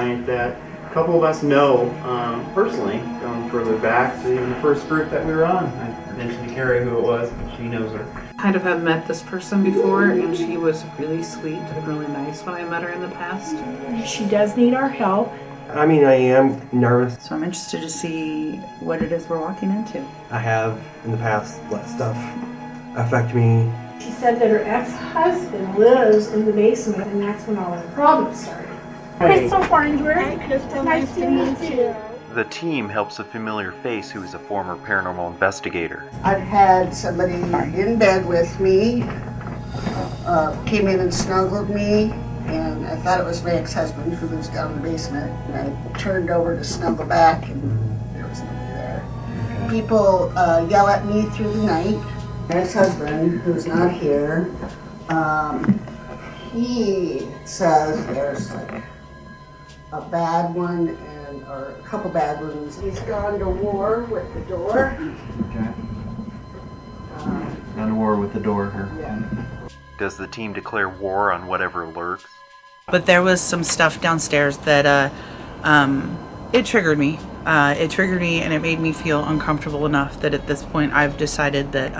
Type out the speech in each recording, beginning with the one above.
client that a couple of us know personally, going further back to even the first group that we were on. I mentioned to Carrie who it was, but she knows her. Kind of have met this person before, and she was really sweet and really nice when I met her in the past. She does need our help. I mean, I am nervous. So I'm interested to see what it is we're walking into. I have, in the past, let stuff affect me. She said that her ex-husband lives in the basement, and that's when all the problems started. Crystal Farnsworth. Hi, Crystal. Nice to meet you. The team helps a familiar face who is a former paranormal investigator. I've had somebody in bed with me, came in and snuggled me, and I thought it was my ex-husband who lives down in the basement. And I turned over to snuggle back, and there was nobody there. People yell at me through the night. My ex-husband, who's not here, he says there's like a bad one or a couple bad ones. He's gone to war with the door. Okay. Gone to war with the door here. Yeah. Does the team declare war on whatever lurks? But there was some stuff downstairs that it triggered me. It triggered me, and it made me feel uncomfortable enough that at this point I've decided that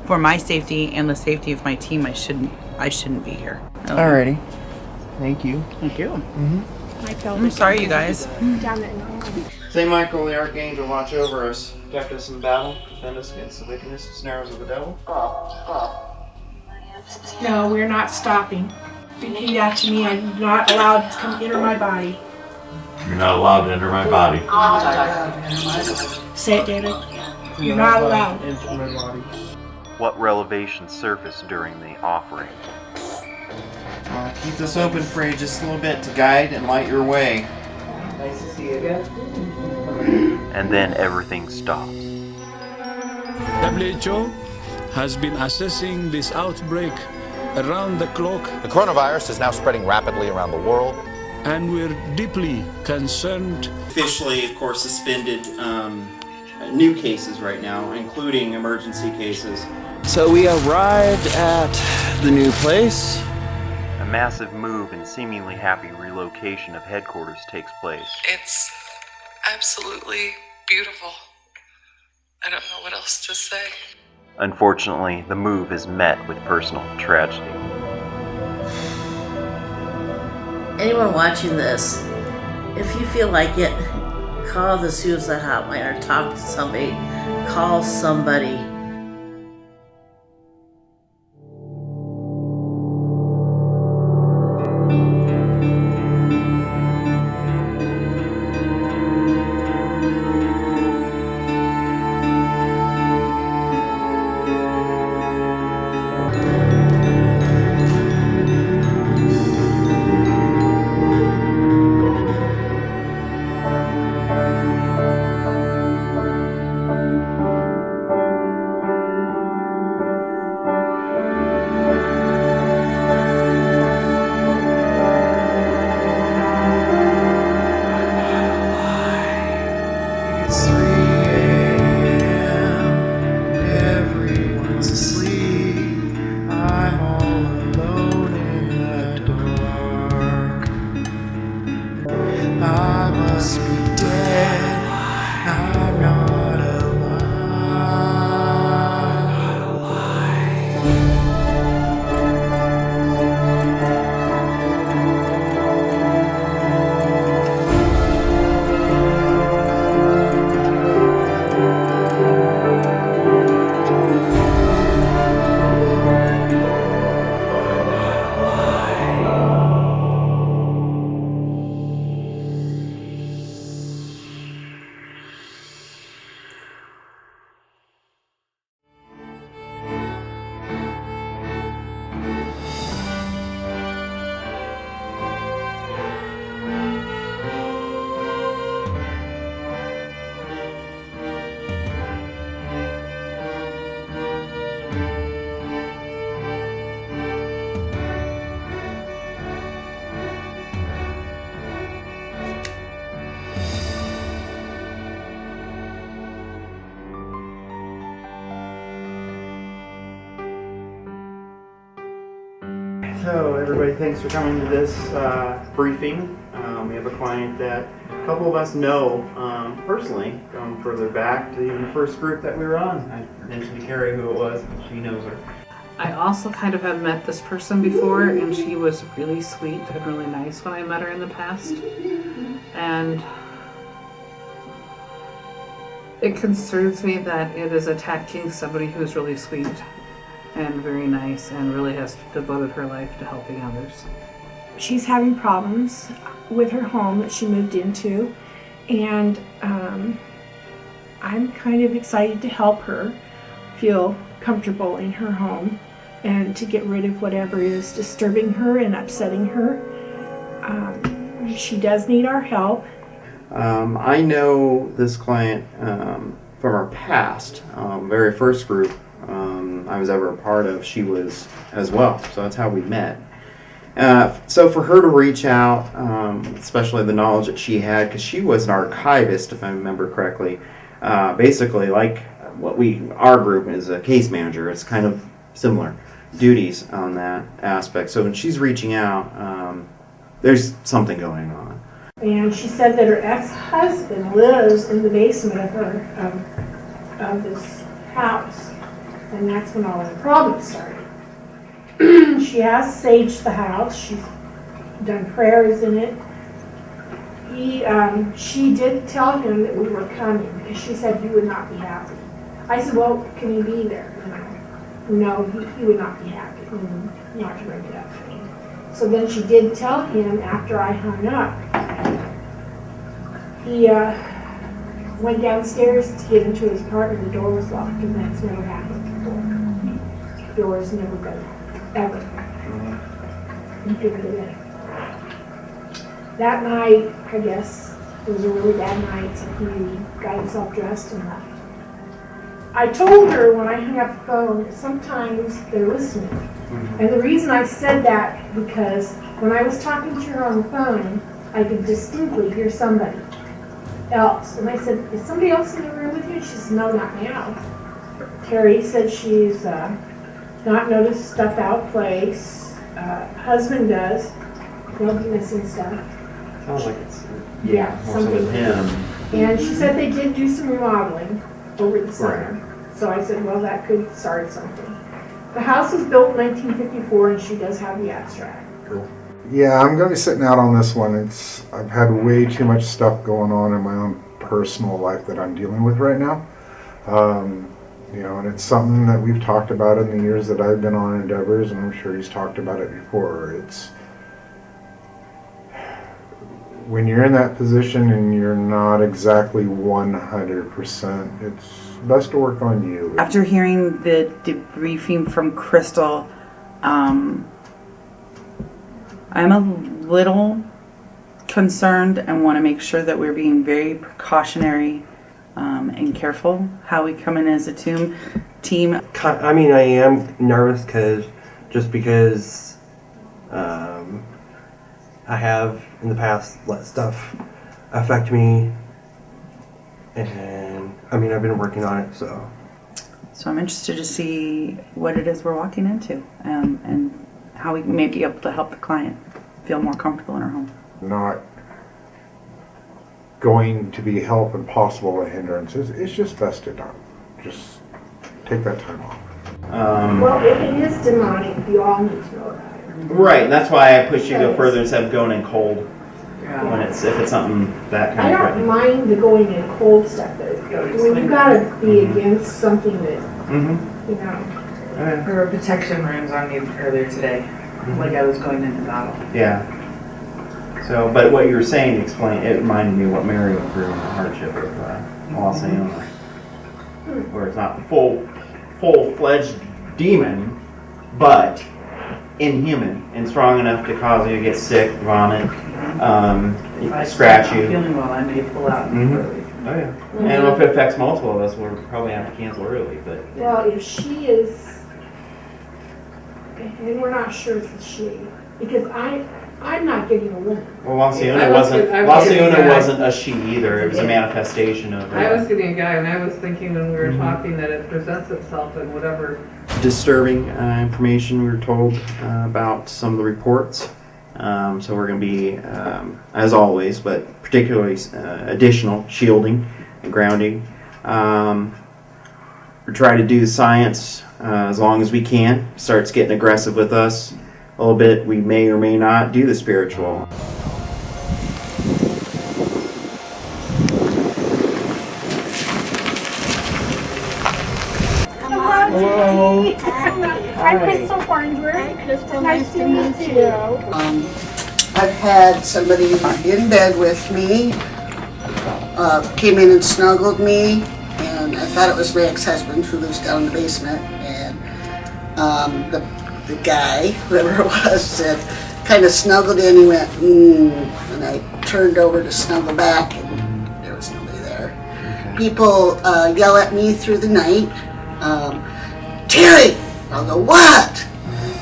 for my safety and the safety of my team, I shouldn't be here. Alrighty. Thank you. Thank you. I'm sorry, you guys. Saint Michael the Archangel, watch over us, protect us in battle, defend us against the wickedness and snares of the devil. No, we're not stopping. Repeat after me. I'm not allowed to come enter my body. You're not allowed to enter my body. Say it, David. You're not allowed. Into my body. What revelations surface during the offering? Keep this open for you just a little bit to guide and light your way. Nice to see you again. And then everything stops. WHO has been assessing this outbreak around the clock. The coronavirus is now spreading rapidly around the world. And we're deeply concerned. Officially, of course, suspended new cases right now, including emergency cases. So we arrived at the new place. A massive move and seemingly happy relocation of headquarters takes place. It's absolutely beautiful. I don't know what else to say. Unfortunately, the move is met with personal tragedy. Anyone watching this, if you feel like it, call the suicide hotline or talk to somebody. Call somebody. So everybody, thanks for coming to this briefing. We have a client that a couple of us know personally, going further back to even the first group that we were on. I mentioned to Carrie who it was, but she knows her. I also kind of have met this person before, and she was really sweet and really nice when I met her in the past. And it concerns me that it is attacking somebody who's really sweet and very nice and really has devoted her life to helping others. She's having problems with her home that she moved into, and I'm kind of excited to help her feel comfortable in her home and to get rid of whatever is disturbing her and upsetting her. She does need our help. I know this client from our past, very first group I was ever a part of, she was as well, so that's how we met. So for her to reach out, especially the knowledge that she had, because she was an archivist, if I remember correctly, basically like what our group is a case manager. It's kind of similar duties on that aspect. So when she's reaching out, there's something going on. And she said that her ex-husband lives in the basement of this house, and that's when all the problems started. She has saged the house. She's done prayers in it. She did tell him that we were coming because she said he would not be happy. I said, well, can he be there? No, he would not be happy. Not to bring it up to me. So then she did tell him after I hung up. He went downstairs to get into his apartment. The door was locked, and that's never happened before. The door has never been ever. You give it away. That night, I guess, it was a really bad night, so he got himself dressed and left. I told her when I hung up the phone that sometimes they're listening. And the reason I said that, because when I was talking to her on the phone, I could distinctly hear somebody else. And I said, is somebody else in the room with you? She said, no, not now. Terry said she's not noticed stuff out of place. Husband does. They'll be missing stuff. Sounds like it's something with him. And she said they did do some remodeling over the summer. Right. So I said, well, that could start something. The house was built in 1954, and she does have the abstract. Cool. Yeah, I'm going to be sitting out on this one. I've had way too much stuff going on in my own personal life that I'm dealing with right now. And it's something that we've talked about in the years that I've been on Endeavors, and I'm sure he's talked about it before. It's when you're in that position and you're not exactly 100%, it's best to work on you. After hearing the debriefing from Crystal, I'm a little concerned and want to make sure that we're being very precautionary and careful how we come in as a team. I mean, I am nervous because I have in the past let stuff affect me, and I mean, I've been working on it, so I'm interested to see what it is we're walking into, and how we may be able to help the client feel more comfortable in her home. Not going to be help and possible a hindrance. It's just best to not. Just take that time off. Well, if it is demonic, you all need to know about it. Right, and that's why I push you to go further instead of going in cold. When if it's something that kind of I don't mind the going in cold stuff, but when you've got to be against something that, you know. There were protection rooms on me earlier today, like I was going into battle. Yeah. So, but what you were saying, it reminded me of what Mary went through in the hardship of Los Angeles, where it's not full-fledged demon, but inhuman and strong enough to cause you to get sick, vomit, scratch you. If I'm feeling well, I may pull out early. Oh yeah. And if it affects multiple of us, we'll probably have to cancel early. But well, if she is, and we're not sure if it's she, because I'm not getting a woman. Well, Wassiona wasn't a she either. It was a manifestation of. I was getting a guy, and I was thinking when we were talking that it presents itself in whatever disturbing information we were told about some of the reports. So we're going to be, as always, but particularly additional shielding and grounding. We try to do the science as long as we can. Starts getting aggressive with us a little bit. We may or may not do the spiritual. Hello. I'm Crystal Farnsworth. Hi, Crystal. Nice to meet you. I've had somebody in bed with me, came in and snuggled me, and I thought it was my ex-husband who lives down in the basement, and the guy, whoever it was, said, kind of snuggled in, he went, and I turned over to snuggle back, and there was nobody there. Okay. People yell at me through the night, Terry! I'll go, what?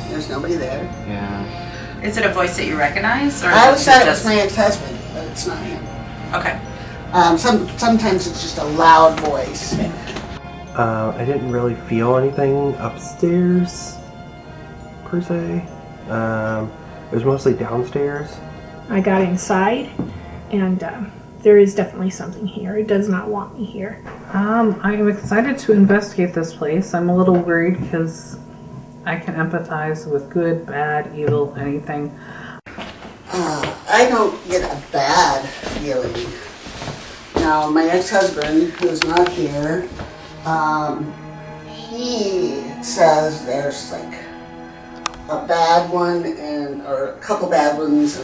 There's nobody there. Yeah. Is it a voice that you recognize? Or I always thought it was my ex-husband, but it's not him. Okay. Sometimes it's just a loud voice. I didn't really feel anything upstairs, per se. It was mostly downstairs. I got inside, and there is definitely something here. It does not want me here. I am excited to investigate this place. I'm a little worried because I can empathize with good, bad, evil, anything. I don't get a bad feeling. Now, my ex-husband, who's not here, he says there's like a bad one or a couple bad ones,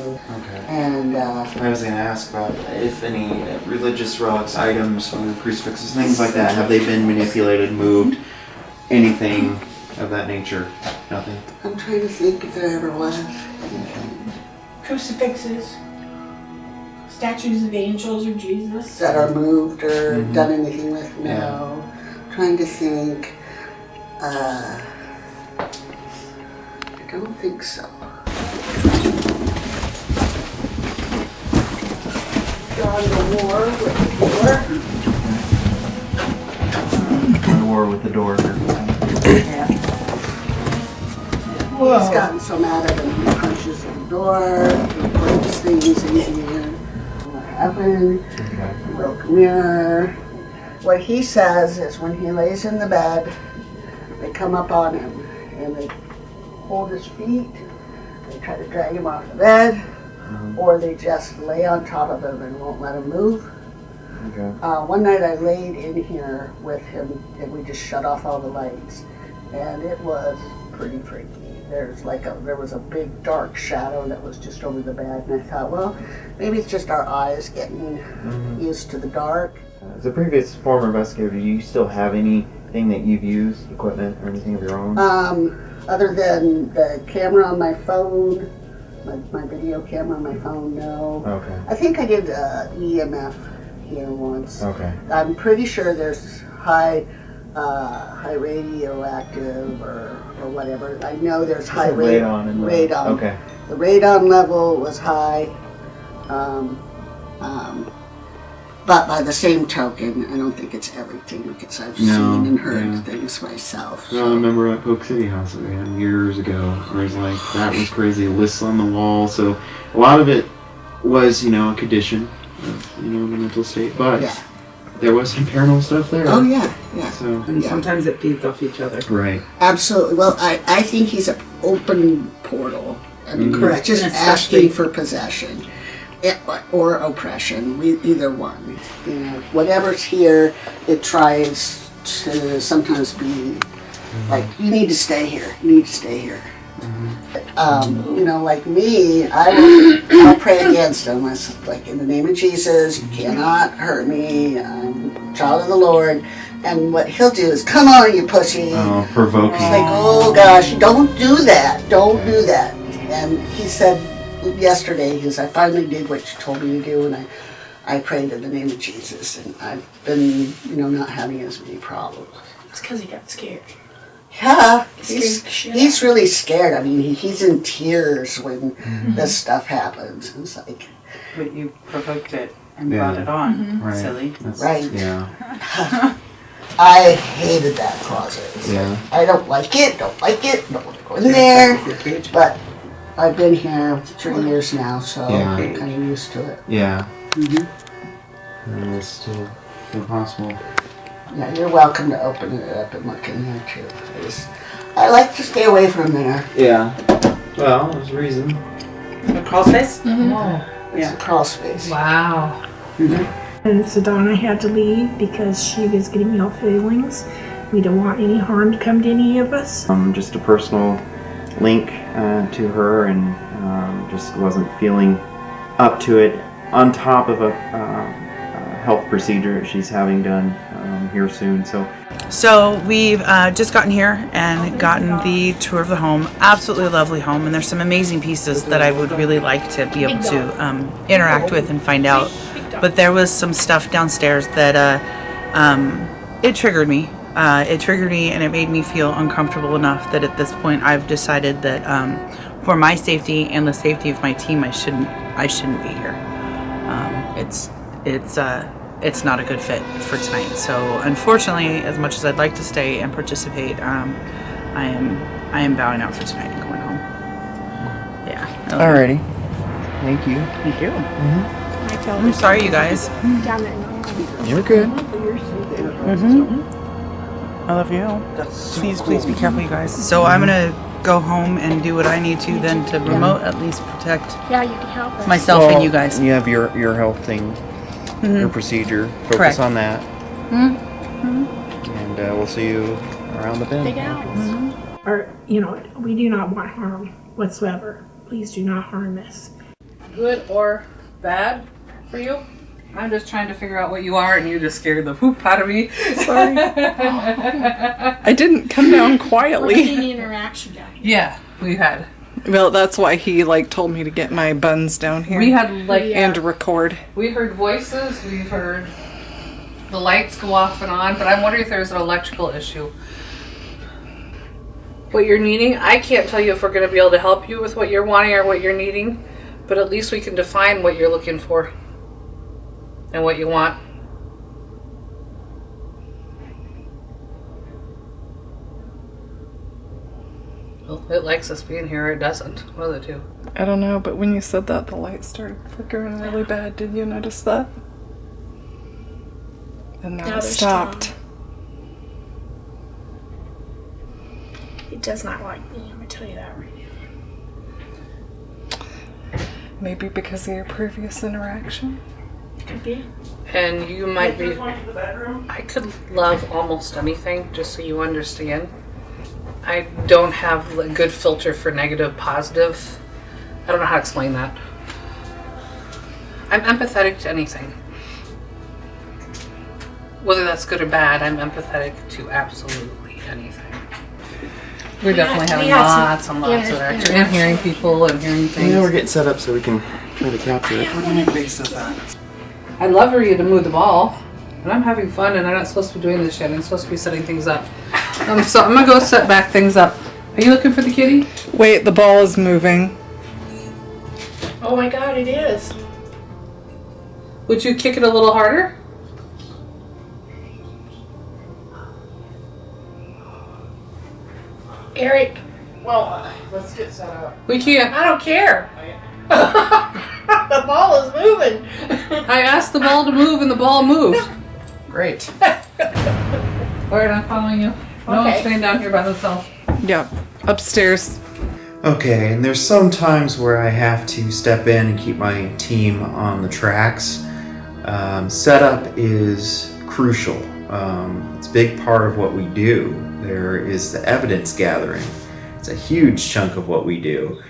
and I was going to ask about if any religious relics, items, crucifixes, things like that, have they been manipulated, moved, anything of that nature? Nothing? I'm trying to think if there ever was. Crucifixes, statues of angels or Jesus. That are moved or done anything with? No. Yeah. Trying to think. I don't think so. Gone to war with the door. Gone to war with the door. Yeah. Whoa. He's gotten so mad at him, he punches the door, he breaks things in here. What happened? He broke a mirror. What he says is when he lays in the bed, they come up on him and they hold his feet, they try to drag him off the bed, or they just lay on top of him and won't let him move. Okay. One night I laid in here with him and we just shut off all the lights, and it was pretty freaky. There was a big dark shadow that was just over the bed, and I thought, well, maybe it's just our eyes getting used to the dark. As a previous former investigator, do you still have anything that you've used, equipment or anything of your own? Other than the camera on my phone, my video camera on my phone, no. Okay. I think I did EMF here once. Okay. I'm pretty sure there's high radioactive or whatever. I know there's high radon. Radon. Okay. The radon level was high. But by the same token, I don't think it's everything because I've seen and heard things myself. So. I remember at Polk City House that we had years ago, where it was like, that was crazy, lists on the wall. So a lot of it was, a condition of, the mental state. But there was some paranormal stuff there. Oh, yeah. So, and sometimes it feeds off each other. Right. Absolutely. Well, I think he's an open portal. I mean, correct. Just asking for possession. Or oppression, either one. Whatever's here, it tries to sometimes be like, you need to stay here, you need to stay here. Like me, I'll pray against him. I was like, in the name of Jesus, you cannot hurt me, I'm a child of the Lord. And what he'll do is, come on, you pussy. Oh, provoking. He's like, oh gosh, don't do that, don't do that. And he said, yesterday, because I finally did what you told me to do, and I prayed in the name of Jesus, and I've been, not having as many problems. It's because he got scared. Yeah, he's really scared. I mean, he's in tears when this stuff happens. It's like, but you provoked it and brought it on, right. Silly. Right. Yeah. I hated that closet. Yeah. I don't like it. Don't want to go in there. But I've been here 3 years now, so Yeah. I'm kind of used to it. Yeah. Mm-hmm. And it's still impossible. Yeah, you're welcome to open it up and look in there too. I like to stay away from there. Yeah. Well, there's a reason. The crawl space? Mm-hmm. It's a crawl space. Wow. Mm-hmm. And so Donna had to leave because she was getting ill feelings. We don't want any harm to come to any of us. Just a personal link to her, and just wasn't feeling up to it. On top of a health procedure she's having done here soon. So we've just gotten here and gotten the tour of the home. Absolutely lovely home, and there's some amazing pieces that I would really like to be able to interact with and find out. But there was some stuff downstairs that it triggered me. It triggered me, and it made me feel uncomfortable enough that at this point I've decided that for my safety and the safety of my team, I shouldn't be here. It's not a good fit for tonight. So unfortunately, as much as I'd like to stay and participate, I am bowing out for tonight and going home. Yeah. Alrighty. Thank you. Thank you. I'm sorry, you guys. You're good. I love you. Please be careful, you guys. So I'm gonna go home and do what I need to then to remote at least protect Yeah, you can help us. myself and you guys. You have your health thing, your procedure. Focus Correct. on that. And we'll see you around the bend. Or, we do not want harm whatsoever. Please do not harm us. Good or bad for you? I'm just trying to figure out what you are, and you just scared the poop out of me. Sorry. I didn't come down quietly. Interaction down here. Yeah, we had. Well, that's why he told me to get my buns down here. We had and record. We heard voices. We've heard the lights go off and on, but I'm wondering if there's an electrical issue. What you're needing, I can't tell you if we're going to be able to help you with what you're wanting or what you're needing, but at least we can define what you're looking for and what you want. Well, it likes us being here, or it doesn't. One of the two. I don't know, but when you said that, the light started flickering really bad. Did you notice that? And now Now it they're stopped. It does not like me, I'm going to tell you that right now. Maybe because of your previous interaction? Could be. And you might be... I could love almost anything, just so you understand. I don't have a good filter for negative, positive. I don't know how to explain that. I'm empathetic to anything. Whether that's good or bad, I'm empathetic to absolutely anything. We're definitely having lots and lots of action. And hearing people and hearing things. Yeah, we're getting set up so we can try to capture it. I'd love for you to move the ball. And I'm having fun, and I'm not supposed to be doing this yet. I'm supposed to be setting things up. So I'm going to go set back things up. Are you looking for the kitty? Wait, the ball is moving. Oh my god, it is. Would you kick it a little harder? Eric. Well, let's get set up. We can't. I don't care. The ball is moving. I asked the ball to move, and the ball moved. Great. Alright, I'm following you. No one's staying down here by themselves. Yeah, upstairs. Okay, and there's some times where I have to step in and keep my team on the tracks. Setup is crucial. It's a big part of what we do. There is the evidence gathering. It's a huge chunk of what we do.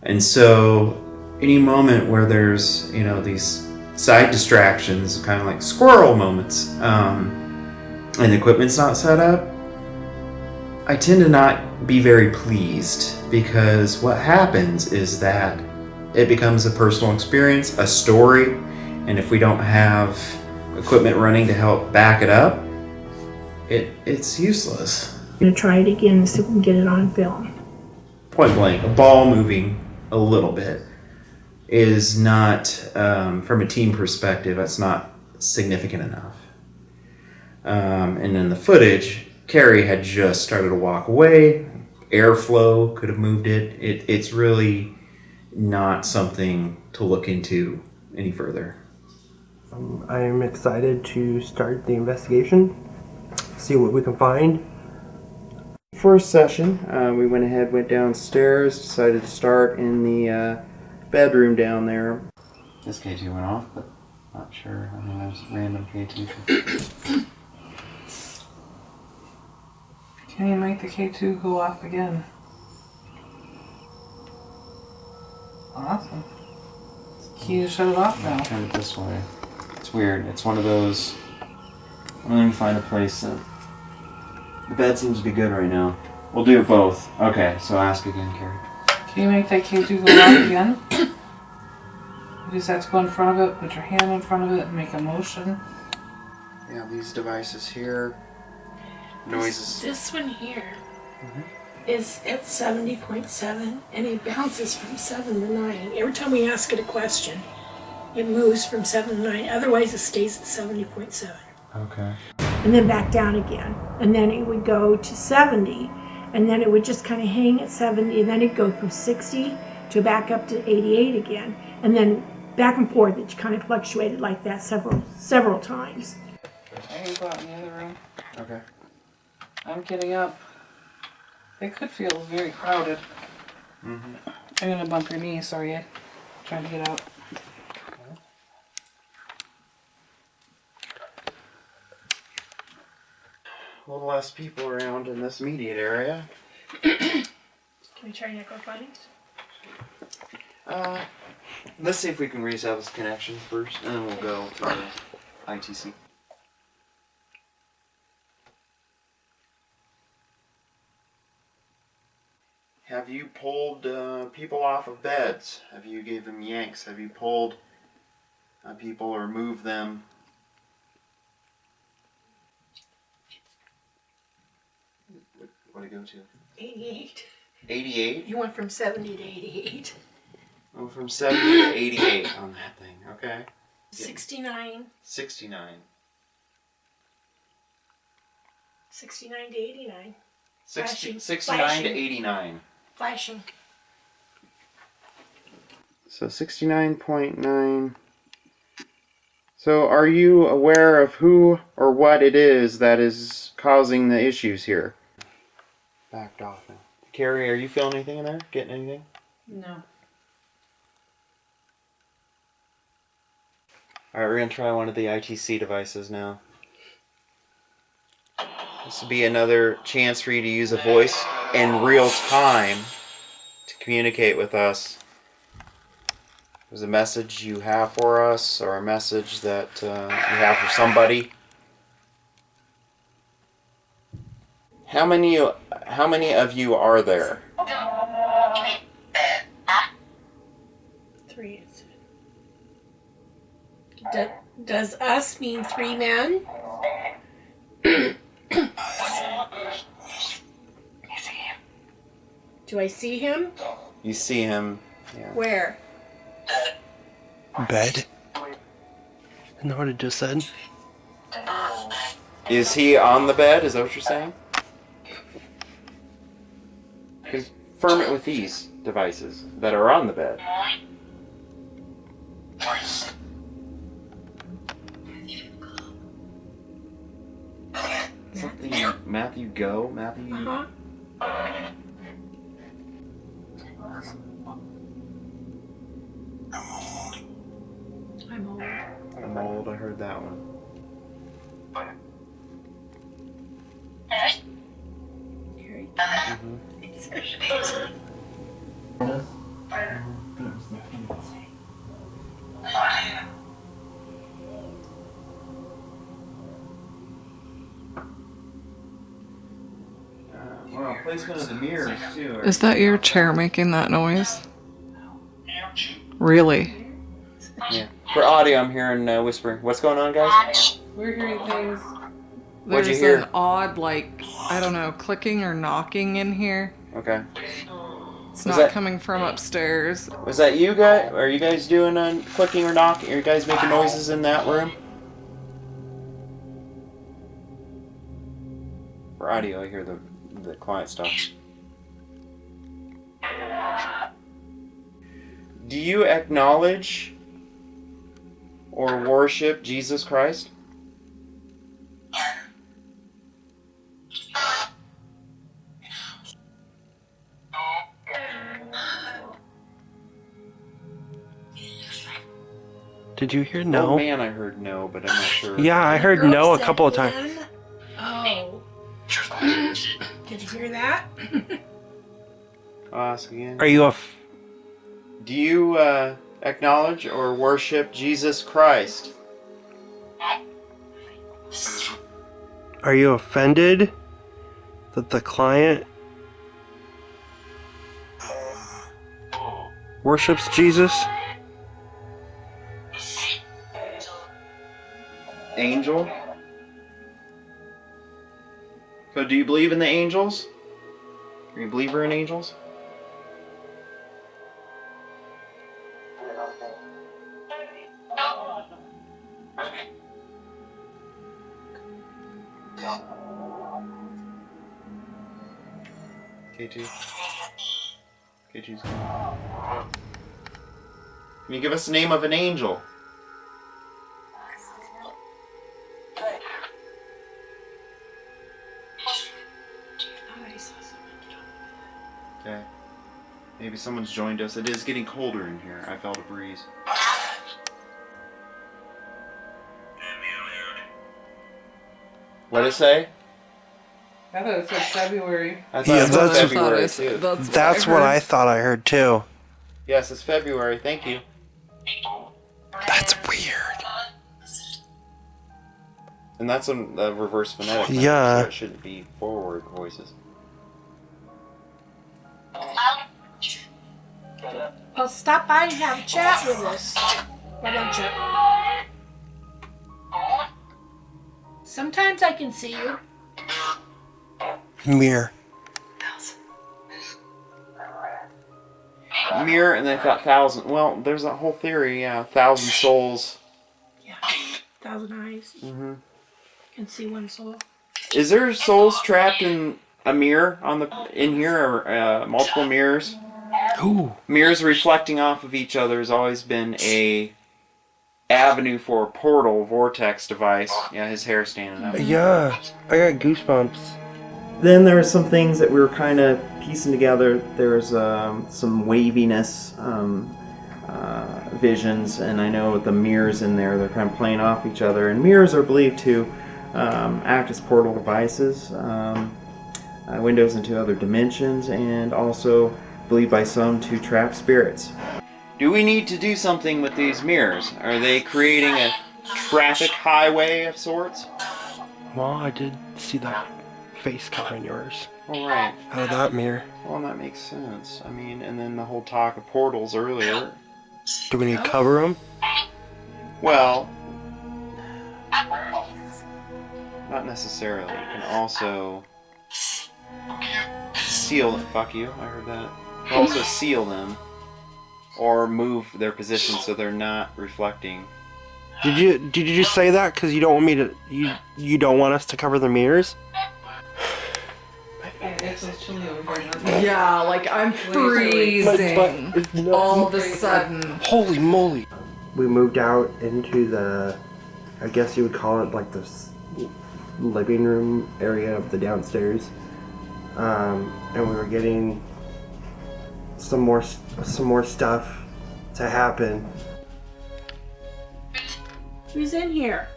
And so any moment where there's, these side distractions, kind of like squirrel moments, and the equipment's not set up, I tend to not be very pleased, because what happens is that it becomes a personal experience, a story, and if we don't have equipment running to help back it up, it's useless. I'm going to try it again so we can get it on film. Point blank, a ball moving a little bit is not, from a team perspective, that's not significant enough. And in the footage, Carrie had just started to walk away. Airflow could have moved it. It's really not something to look into any further? I'm excited to start the investigation, see what we can find. First session, we went downstairs, decided to start in the bedroom down there. This K2 went off, but not sure. I mean, there's random K2. Can you make the K2 go off again? Awesome. Can you shut it off now? Turn it this way. It's weird. It's one of those. Let me find a place. The bed seems to be good right now. We'll do both. Okay, so ask again, Carrie. Can you make that K2 go off again? You just have to go in front of it, put your hand in front of it, and make a motion. Yeah, these devices here. Noises. This one here is at 70.7 and it bounces from 7 to 9. Every time we ask it a question, it moves from 7 to 9. Otherwise, it stays at 70.7. Okay. And then back down again. And then it would go to 70. And then it would just kind of hang at 70. And then it'd go from 60 to back up to 88 again. And then back and forth. It kind of fluctuated like that several times. I can go out in the other room. Okay. I'm getting up. It could feel very crowded. Mm-hmm. I'm gonna bump your knee, sorry, Ed. Trying to get out. A little less people around in this immediate area. Can we try network findings? Let's see if we can reestablish connection first, and then we'll go to the ITC. Have you pulled people off of beds? Have you gave them yanks? Have you pulled people or moved them? What did it go to? 88. 88? You went from 70 to 88. Oh, from 70 to 88 on that thing. Okay. 69. 69. 69 to 89. 69 Flashing. to 89. Flashing. So 69.9. So are you aware of who or what it is that is causing the issues here? Backed off now. Carrie, are you feeling anything in there? Getting anything? No. Alright, we're going to try one of the ITC devices now. This will be another chance for you to use a voice in real time to communicate with us. There's a message you have for us, or a message that you have for somebody. How many of you are there? 3. Does us mean 3 men? Do I see him? You see him. Yeah. Where? Bed? Isn't that what it just said? Is he on the bed? Is that what you're saying? Confirm it with these devices that are on the bed. Something Matthew go? Matthew? Uh-huh. I'm old. I'm old, I heard that one. Wow, placement of the mirrors too. Is that your chair making that noise? Really? Yeah. For audio, I'm hearing whispering. What's going on, guys? We're hearing things. What'd you There's hear? an odd, like, I don't know, clicking or knocking in here. Okay. It's not coming from upstairs. Was that you guys? Are you guys doing clicking or knocking? Are you guys making noises in that room? For audio, I hear the quiet stuff. Do you acknowledge or worship Jesus Christ? Did you hear no? Oh man, I heard no, but I'm not sure. Yeah, I heard no a couple of times. Oh. Did you hear that? I'll ask again. Are you Do you acknowledge or worship Jesus Christ? Are you offended that the client worships Jesus? Angel? So do you believe in the angels? Are you a believer in angels? K2. K2's gone. Can you give us the name of an angel? Okay. Maybe someone's joined us. It is getting colder in here. I felt a breeze. What did it say? I thought it said February. I thought it was February too. That's what I thought I heard too. Yes, it's February. Thank you. That's weird. And that's a reverse phonetic. Yeah. So it shouldn't be forward voices. Well, stop by and have a chat with us. Why don't you? Sometimes I can see you. Mirror. Mirror, and they thought 1,000. Well, there's that whole theory, yeah. 1,000 souls. Yeah. 1,000 eyes. Mm-hmm. Can see one soul. Is there souls trapped in a mirror in here, or multiple mirrors? Ooh. Mirrors reflecting off of each other has always been a avenue for a portal vortex device. Yeah, his hair standing up. Yeah, I got goosebumps. Then there were some things that we were kind of piecing together. There was some waviness visions, and I know with the mirrors in there, they're kind of playing off each other. And mirrors are believed to act as portal devices, windows into other dimensions, and also believed by some to trap spirits. Do we need to do something with these mirrors? Are they creating a traffic highway of sorts? Well, I did see that face covering yours. All right. Out of that mirror. Well, that makes sense. I mean, and then the whole talk of portals earlier. Do we need to cover them? Well, not necessarily. You can also seal it. Fuck you, I heard that. You can also seal them. Or move their position so they're not reflecting. Did you just say that because you don't want me to? You don't want us to cover the mirrors? Yeah, like I'm freezing all of a sudden. Holy moly! We moved out into the, I guess you would call it like the living room area of the downstairs, and we were getting some more stuff to happen. Who's in here?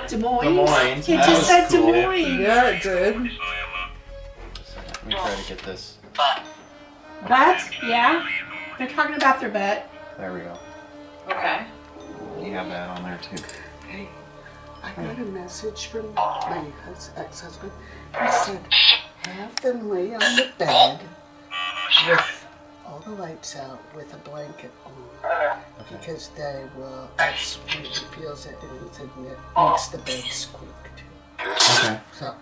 Des Moines. Des Moines. It just said Des Moines. Yeah, it did. Let me try to get this. Bet? Yeah. They're talking about their bet. There we go. Okay. You have that on there too. Hey, I got a message from my ex-husband. He said, have them lay on the bed with all the lights out with a blanket on. Because they will, that's when he feels it, and he said it makes the bed squeak too. Okay. So,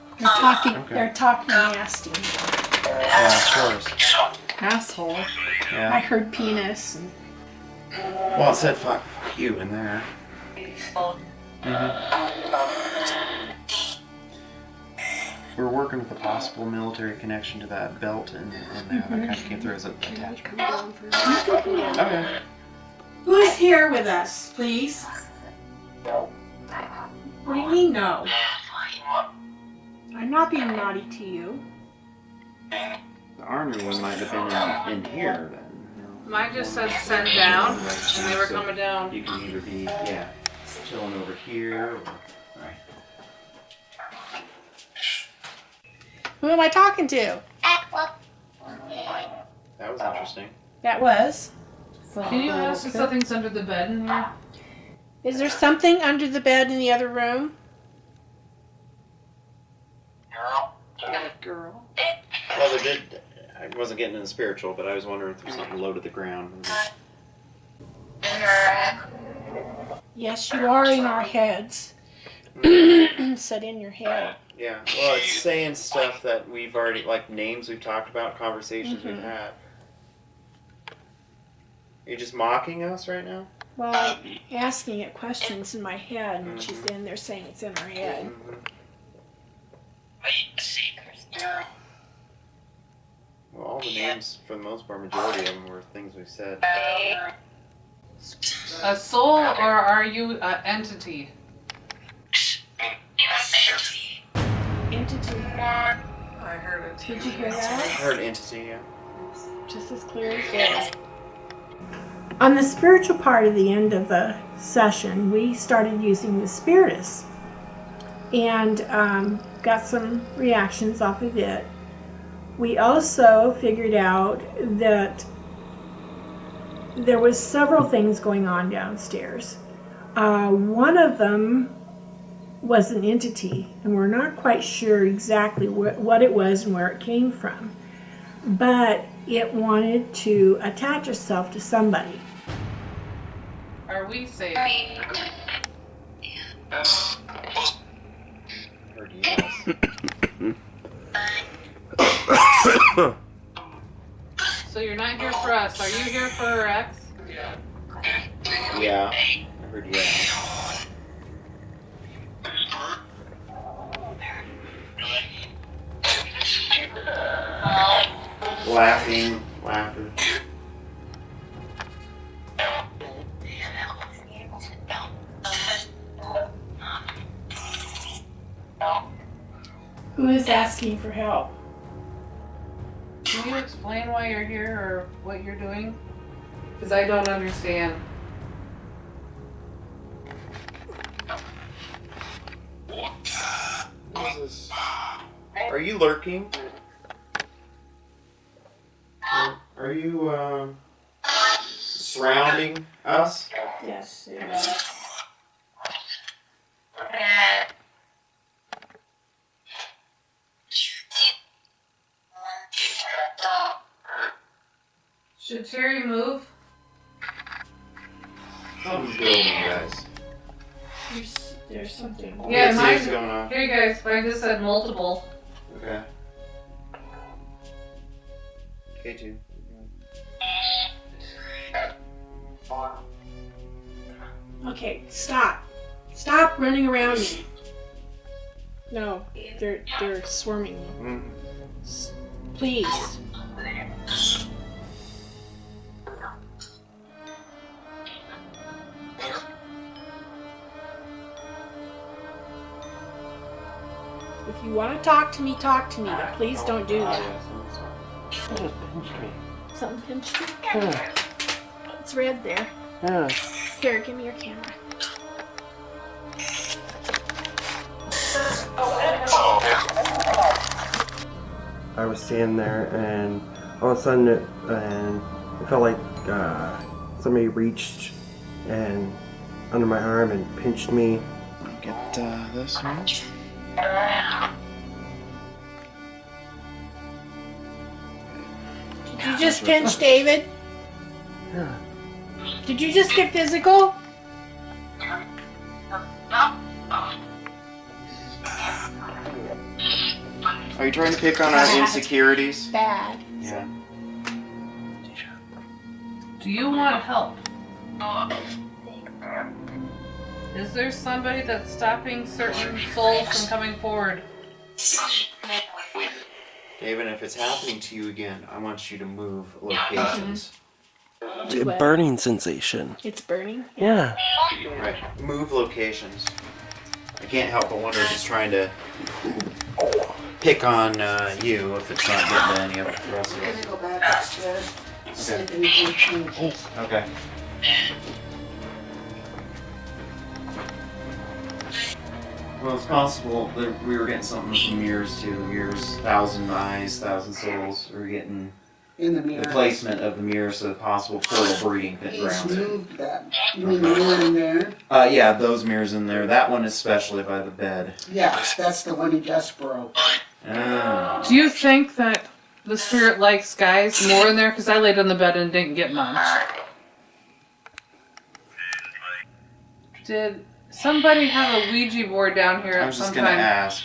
They're talking nasty. Yeah, of course. Asshole. Yeah. I heard penis. And Well, it said fuck you in there. we're working with a possible military connection to that belt, and that kind of came through as a attachment. Okay. Who's here with us, please? What do you mean, no? I'm not being naughty to you. The army one might have been in here then. Mine just said send down, and they were coming down. You can either be, chilling over here, or... Right. Who am I talking to? That was interesting. That was. Can you ask if something's under the bed in here? Is there something under the bed in the other room? Girl. Well, there did... I wasn't getting into spiritual, but I was wondering if there's something low to the ground. Yes, you are in our heads. Set in your head. Yeah, well, it's saying stuff that we've already, like names we've talked about, conversations we've had. Are you just mocking us right now? Well, I'm asking it questions in my head, and she's in there saying it's in her head. Well, all the names, for the most part, majority of them were things we said. A soul, or are you an entity? Entity. I heard it. Did you hear I that? heard entity, yeah. Just as clear as day. On the spiritual part of the end of the session, we started using the spiritus and got some reactions off of it. We also figured out that there was several things going on downstairs. One of them was an entity, and we're not quite sure exactly what it was and where it came from, but it wanted to attach itself to somebody. Are we safe? Yes. Heard yes. So you're not here for us. Are you here for her ex? Yeah, I heard yeah. Laughter. Who is asking for help? Can you explain why you're here or what you're doing? Because I don't understand. What is this? Are you lurking? Are you surrounding us? Yes. Should Terry move? Something's building, guys. There's something. Yeah, mine's going on. Here, guys. Mine just said multiple. Okay. K2. Okay, stop. Stop running around me. No, they're swarming me. Please. If you want to talk to me, but please don't do that. Something pinched me? It's red there. Here, give me your camera. I was standing there, and all of a sudden, it felt like somebody reached and under my arm and pinched me. Get this one. Did you just pinch David? Yeah. Did you just get physical? Are you trying to pick on our insecurities? Bad. Yeah. Do you want help? Is there somebody that's stopping certain souls from coming forward? David, if it's happening to you again, I want you to move locations. It's a burning sensation. It's burning? Yeah. Right. Move locations. I can't help but wonder if it's trying to pick on you if it's not getting to any of the rest of I'm us. gonna go back upstairs, see if anything changes. Okay. Well, it's possible that we were getting something from mirrors too. Mirrors, 1,000 eyes, 1,000 souls. We were getting In the mirror. the placement of the mirrors, so the possible portal breeding He's grounds. moved them. You mean the mirror in there? Yeah, those mirrors in there. That one especially by the bed. Yeah, that's the one he just broke. Oh. Do you think that the spirit likes guys more in there? Because I laid on the bed and didn't get much. Did somebody have a Ouija board down here I at was some just gonna time? ask.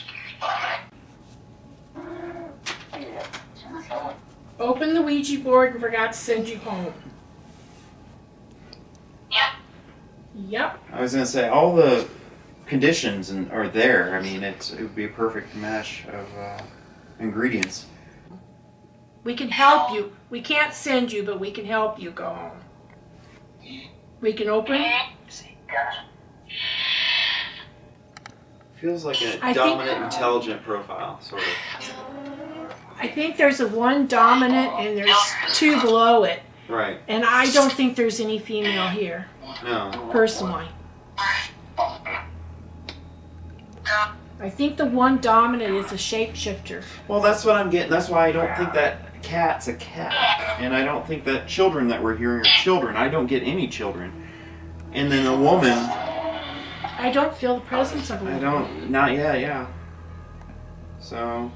Open the Ouija board and forgot to send you home. Yep. I was gonna say all the conditions are there. I mean, it would be a perfect mesh of ingredients. We can help you. We can't send you, but we can help you go home. We can open. Feels like a I dominant, intelligent profile, sort of. I think there's a one dominant and there's two below it. Right. And I don't think there's any female here, No. personally. I think the one dominant is a shapeshifter. Well, that's what I'm getting. That's why I don't think that cat's a cat. And I don't think that children that we're hearing are children. I don't get any children. And then a woman. I don't feel the presence of a woman. I don't. Not yet, yeah. So.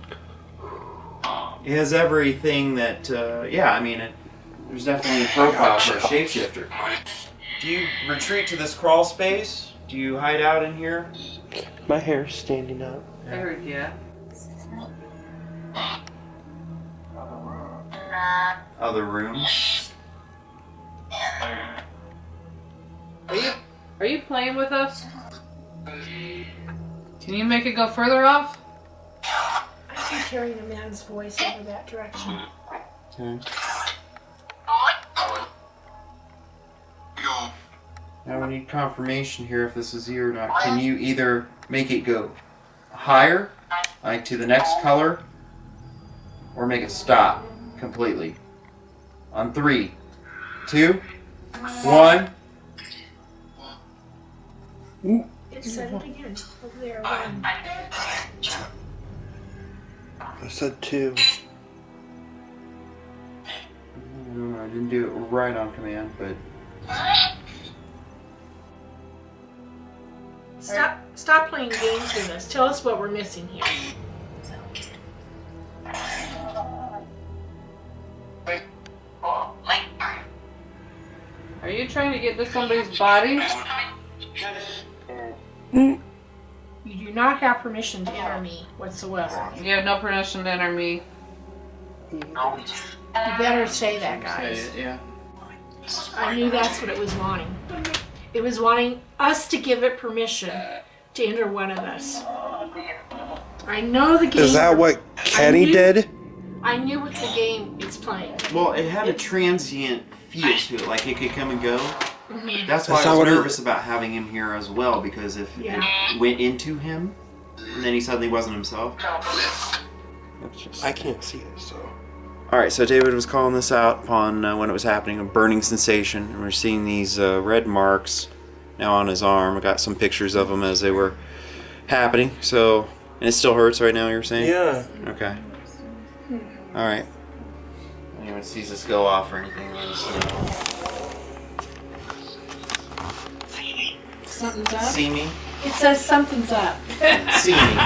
It has everything that, yeah, I mean, there's definitely a profile for a shapeshifter. Do you retreat to this crawl space? Do you hide out in here? My hair's standing up. I heard yeah. Other rooms? Are you playing with us? Can you make it go further off? I keep hearing a man's voice over that direction. Okay. Now we need confirmation here if this is you or not. Can you either make it go higher, like to the next color, or make it stop completely? On 3, 2, 1. It said it again over there. One. I said 2. I didn't do it right on command, but Stop playing games with us. Tell us what we're missing here. Are you trying to get to somebody's body? You do not have permission to enter me whatsoever. You have no permission to enter me. You better say that, guys. yeah. I knew that's what it was wanting. It was wanting us to give it permission to enter one of us. I know the game. Is that what Kenny did? I knew what the game is playing. Well, it had a transient feel to it, like it could come and go. Mhm. That's why I was nervous about having him here as well, because if it went into him, and then he suddenly wasn't himself. I can't see it, so. Alright, so David was calling this out upon when it was happening, a burning sensation, and we're seeing these red marks now on his arm. I got some pictures of them as they were happening, so, and it still hurts right now, you're saying? Yeah. Okay. Alright. Anyone sees this go off or anything, let us know. Something's up? See me? It says something's up. See me.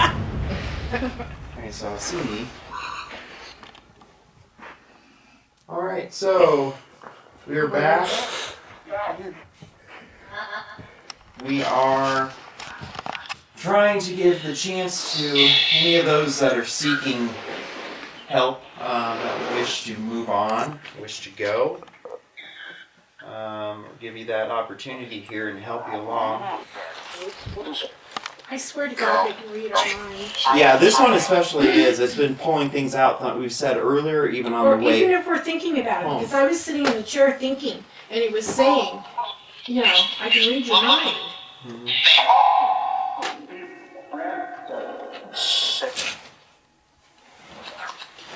Okay, so see me. Alright, so we are back. We are trying to give the chance to any of those that are seeking help, that wish to move on, wish to go. Give you that opportunity here and help you along. I swear to God, they can read our minds. Yeah, this one especially is. It's been pulling things out that we've said earlier, even on Or the way. even if we're thinking about it, because I was sitting in the chair thinking, and it was saying, you know, I can read your mind.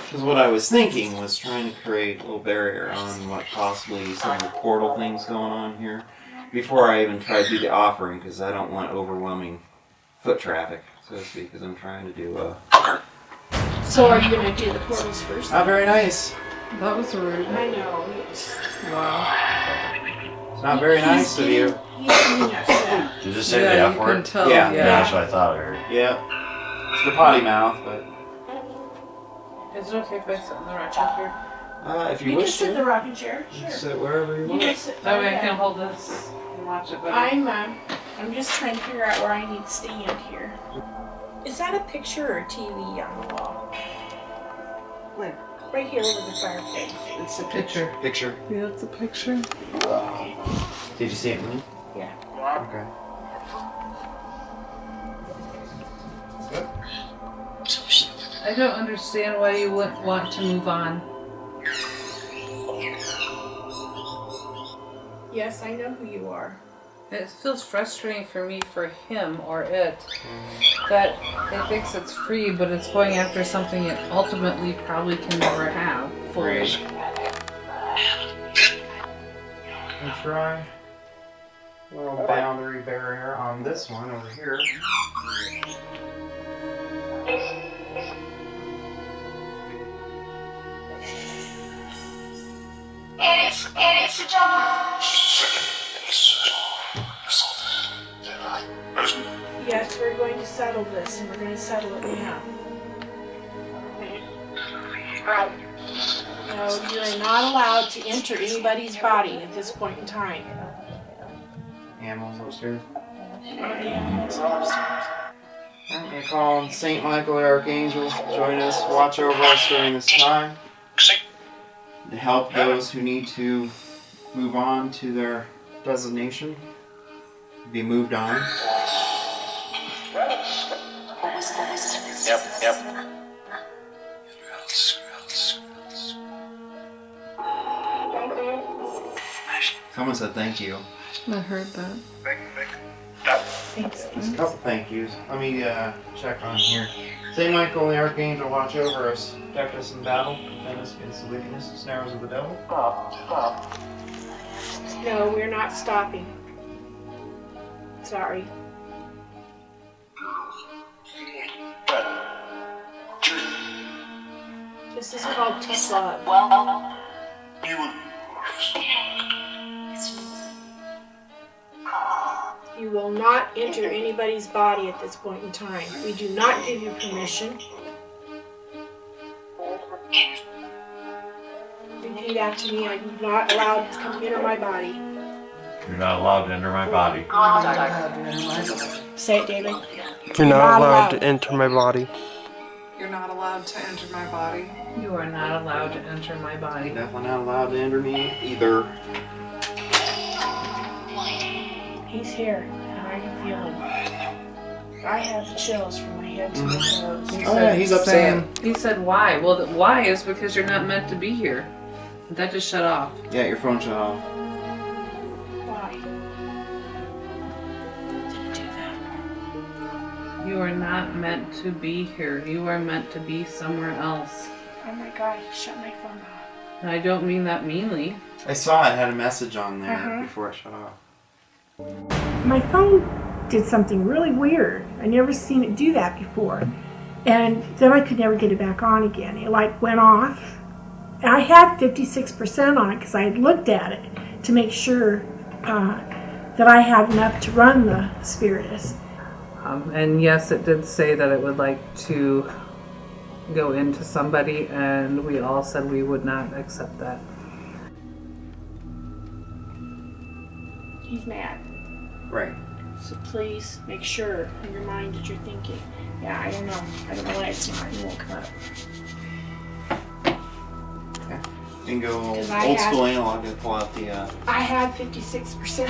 Because what I was thinking was trying to create a little barrier on what possibly some of the portal things going on here before I even try to do the offering, because I don't want overwhelming foot traffic, so to speak, because I'm trying to do So are you going to do the portals first? Not very nice. That was rude. I know. Wow. It's not very nice of you. He's being upset. Did you say Yeah, the you F can word? tell, Yeah. yeah. That's what I thought I heard. Yeah. It's the potty mouth, but Is it okay if I sit in the rocking chair? if you You can wish sit in the to, rocking chair. you Sure. can sit wherever you You want. can sit That way I right can there. hold this and watch it better. I'm just trying to figure out where I need to stand here. Is that a picture or a TV on the wall? Where? Right here over the fireplace. It's a Picture. Picture. Yeah, it's a picture. Did you see it move? Yeah. Okay. I don't understand why you wouldn't want to move on. Yes, I know who you are. It feels frustrating for me, for him or it, that it thinks it's free, but it's going after something it ultimately probably can never have fully. We'll try a little boundary barrier on this one over here. Yes, we're going to settle this, and we're going to settle it now. No, you're not allowed to enter anybody's body at this point in time. Animals upstairs. Oh, the animals are upstairs. I'm going to call on St. Michael the Archangel to join us, watch over us during this time, to help those who need to move on to their designation, be moved on. Yep. Someone said thank you. I heard that. Thanks. There's a couple thank yous. Let me check on here. St. Michael the Archangel, watch over us, protect us in battle, defend us against the wickedness and snares of the devil. No, we're not stopping. Sorry. This is called tough love. You will not enter anybody's body at this point in time. We do not give you permission. Repeat after me. I'm not allowed to come enter my body. You're not allowed to enter my body. Say it, David. You're not allowed to enter my body. You're not allowed to enter my body. You are not allowed to enter my body. Definitely not allowed to enter me either. He's here, and I can feel him. I have the chills from my head to my toes. Oh yeah, he's upset. He said why? Well, the why is because you're not meant to be here. That just shut off. Yeah, your phone shut off. Why? Didn't do that. You are not meant to be here. You are meant to be somewhere else. Oh my God, he shut my phone off. And I don't mean that meanly. I saw it had a message on there Uh-huh. before it shut off. My phone did something really weird. I never seen it do that before. And then I could never get it back on again. It like went off. And I had 56% on it because I had looked at it to make sure that I had enough to run the Spiritus. And yes, it did say that it would like to go into somebody, and we all said we would not accept that. He's mad. Right. So please make sure in your mind that you're thinking. Yeah, I don't know. I don't know what I see. It won't come up. You can go old 'Cause I school had- analog and pull out the. I had 56%.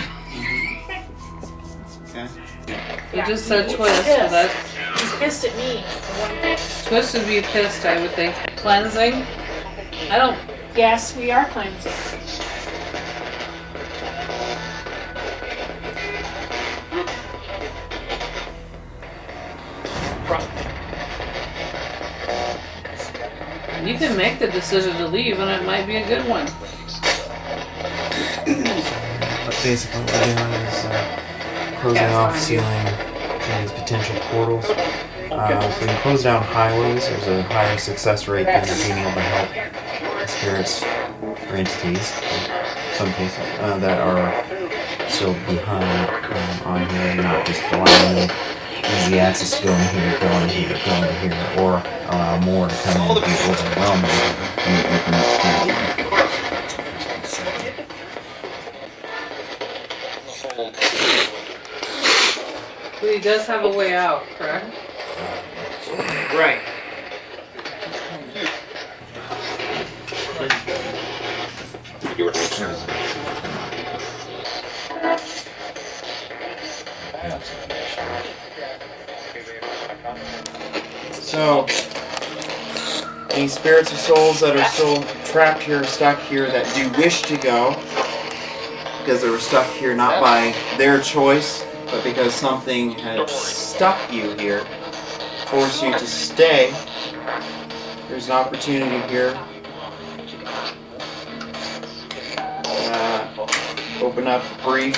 Okay. It just said twist, so that's... He's pissed at me. Twist would be pissed, I would think. Cleansing? I don't... Yes, we are cleansing. You can make the decision to leave, and it might be a good one. But basically what we're doing is closing off, sealing these potential portals. So when you close down highways, there's a higher success rate than being able to help spirits or entities, in some cases, that are still behind on here, not just allowing them easy access to go in here, go in here, go in here, or allow more to come in and be overwhelming when you open up space. But he does have a way out, correct? Right. So, any spirits or souls that are still trapped here, stuck here, that do wish to go, because they were stuck here not by their choice, but because something had stuck you here, forced you to stay, there's an opportunity here. Open up brief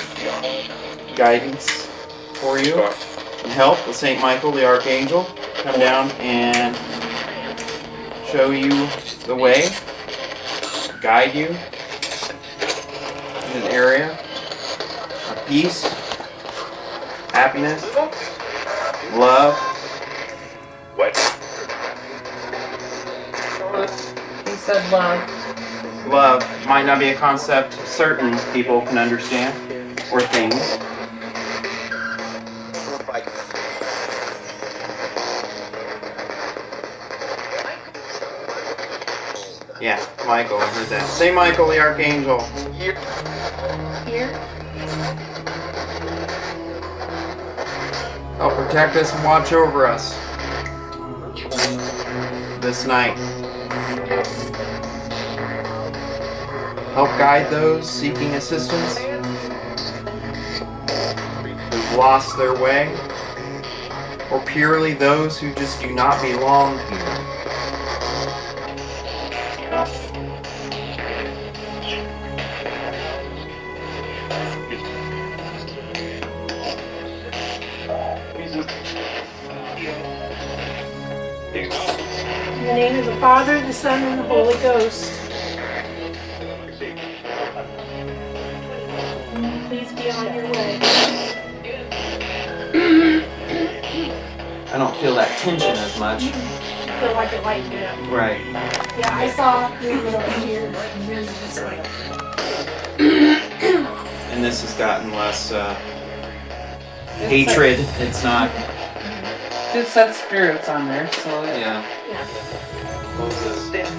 guidance for you and help with St. Michael the Archangel. Come down and show you the way, guide you in an area of peace, happiness, love. He said love. Love might not be a concept certain people can understand, or things. Yeah, Michael, I heard that. Say Michael the Archangel. Here. Help protect us and watch over us this night. Help guide those seeking assistance who've lost their way, or purely those who just do not belong here. In the name of the Father, the Son, and the Holy Ghost. Please be on your way. I don't feel that tension as much. I feel like it lightened up. Right. Yeah, I saw movement over here, and here's just like... And this has gotten less hatred. It's not. It said spirits on there, so... Yeah. Close this.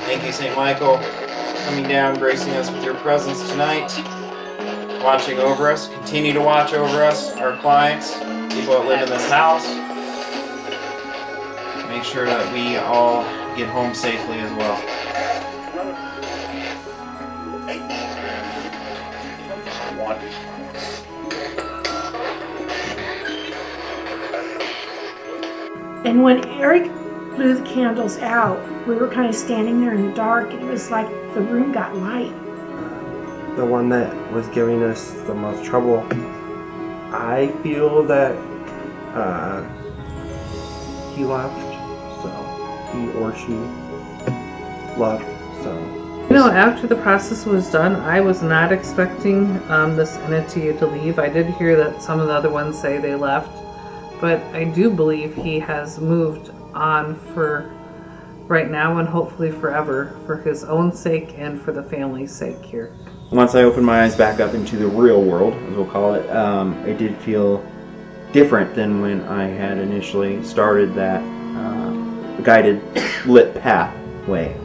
Thank you, St. Michael, coming down, gracing us with your presence tonight, watching over us. Continue to watch over us, our clients, people that live in this house. Make sure that we all get home safely as well. And when Eric blew the candles out, we were kind of standing there in the dark, and it was like the room got light. The one that was giving us the most trouble, I feel that he left, so he or she left, so. You know, after the process was done, I was not expecting this entity to leave. I did hear that some of the other ones say they left, but I do believe he has moved on for right now and hopefully forever, for his own sake and for the family's sake here. Once I opened my eyes back up into the real world, as we'll call it, it did feel different than when I had initially started that guided lit pathway.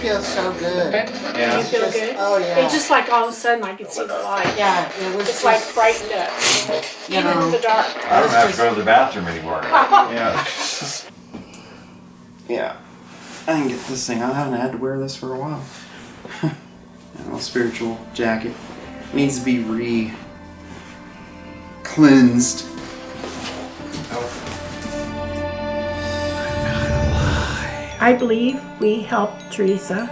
feels so good. Yeah. You feel good? Oh, yeah. It's just like all of a sudden I could see the light. Yeah, it was It's like brightened up, you even know, in the dark. I don't have to go to the bathroom anymore. Yeah. Yeah. I can get this thing. I haven't had to wear this for a while. Spiritual jacket. Needs to be cleansed. I believe we helped Teresa.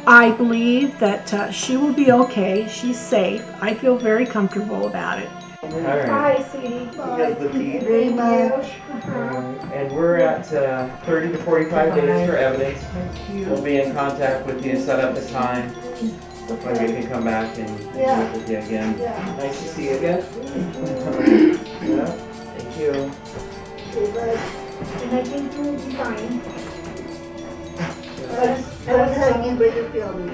I believe that she will be okay. She's safe. I feel very comfortable about it. Alright. Bye, sweetie. Bye. the key. Thank you very much. And we're at 30 to 45 days for evidence. We'll be in contact with you, set up a time when we can come back and meet with you again. Nice to see you again. Yeah, thank you. And I think you will be fine. I would hug you, but you're feeling me.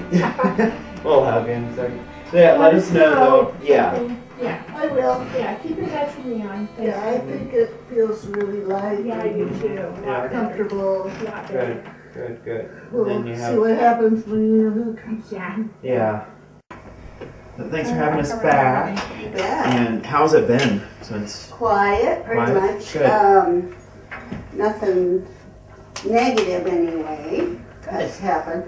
We'll hug in a second. So yeah, let us know though. Yeah. Yeah, I will. yeah, keep in touch with me on Facebook. Yeah, I think it feels really light. Yeah, I do too. Yeah. Comfortable. Good. We'll Then you see have. what happens when you hook. Yeah. Yeah. So thanks for having us back. You bet. And how's it been since? Quiet, pretty Quiet? much. Good. Nothing negative anyway has happened.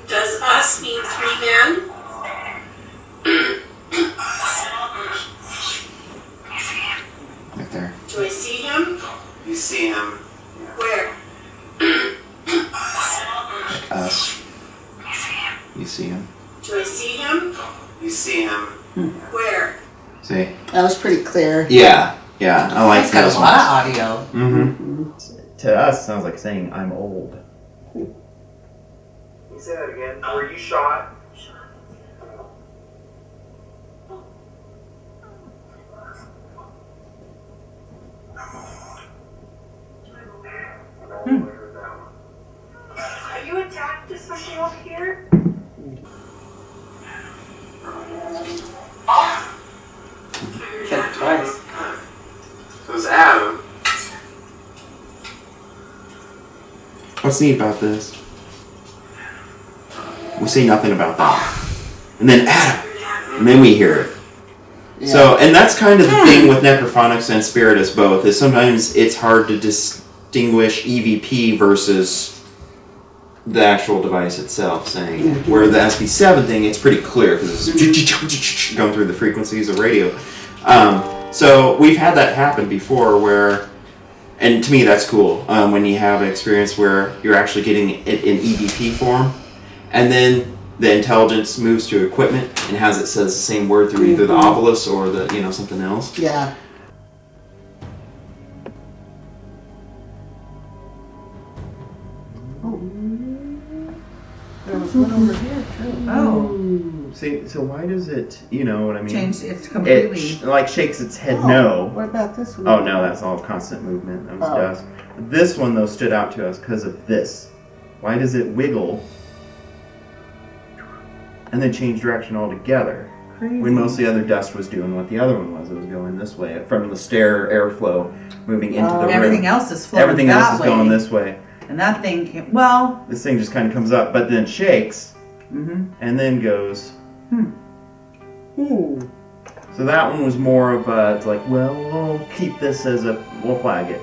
Does us mean three men? Right there. Do I see him? You see him. Where? Like us. You see him. Do I see him? You see him. Where? See? That was pretty clear. Yeah. I like He's got those a lot of ones. audio. Mm-hmm. To us, sounds like saying I'm old. You say that again. Were you shot? Are you attacked to something over here? Said it twice. So it's Adam. What's neat about this? We say nothing about that. And then Adam. And then we hear it. Yeah. So, and that's kind of the thing with necrophonics and spiritus both, is sometimes it's hard to distinguish EVP versus the actual device itself saying. Where the SB7 thing, it's pretty clear because it's going through the frequencies of radio. So we've had that happen before where, and to me that's cool, when you have an experience where you're actually getting it in EVP form, and then the intelligence moves to equipment and has it says the same word through either the obelisk or the, something else. Yeah. There was one over here too. Oh. See, so why does it, you know what I mean? Change it's completely. It shakes its head no. What about this one? Oh no, that's all constant movement. That was dust. This one though stood out to us because of this. Why does it wiggle and then change direction altogether? Crazy. When most of the other dust was doing what the other one was. It was going this way from the stair airflow moving into the room. Everything else is flowing Everything that else is way. going this way. And that thing came, well. This thing just kind of comes up, but then shakes, and then goes. So that one was more of a, it's like, well, we'll keep this as we'll flag it.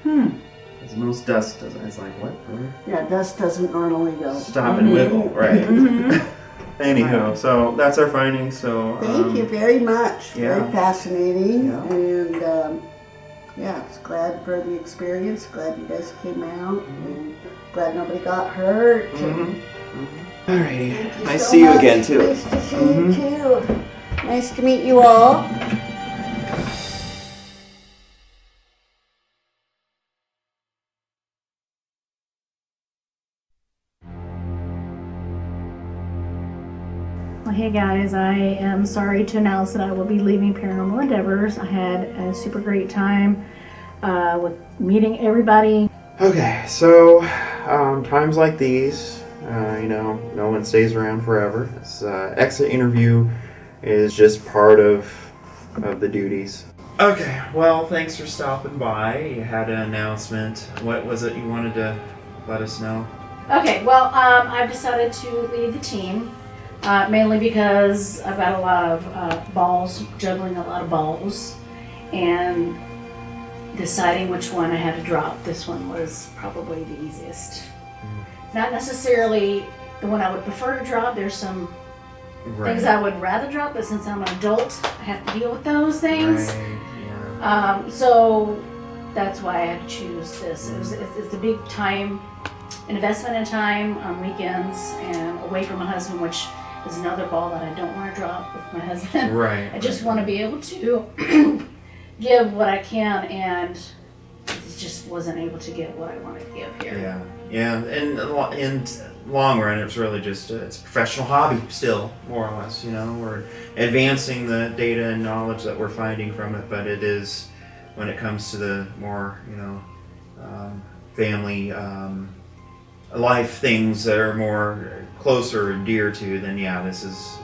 Because most dust doesn't. It's like, what? Yeah, dust doesn't normally go. Stop and wiggle, right. Anyhow, so that's our findings. So Thank you very much. Yeah. Very fascinating. Yeah. And yeah, it's glad for the experience. Glad you guys came out. And glad nobody got hurt. Alrighty. Thank you Nice to so see you much. again, too. Nice to see you too. Nice to meet you all. Well, hey guys, I am sorry to announce that I will be leaving Paranormal Endeavors. I had a super great time with meeting everybody. Okay, so times like these, no one stays around forever. This exit interview is just part of the duties. Okay, well, thanks for stopping by. You had an announcement. What was it you wanted to let us know? Okay, well, I've decided to leave the team, mainly because I've got a lot of balls, juggling a lot of balls, and deciding which one I had to drop. This one was probably the easiest. Not necessarily the one I would prefer to drop. There's some things I would rather drop, but since I'm an adult, I have to deal with those things. So that's why I had to choose this. It's a big time, an investment in time on weekends and away from my husband, which is another ball that I don't want to drop with my husband. Right. I just want to be able to give what I can, and just wasn't able to get what I wanted to give here. Yeah, and in long run, it's really just it's a professional hobby still, more or less. You know, we're advancing the data and knowledge that we're finding from it, but it is, when it comes to the more, family life things that are more closer and dear to, then this is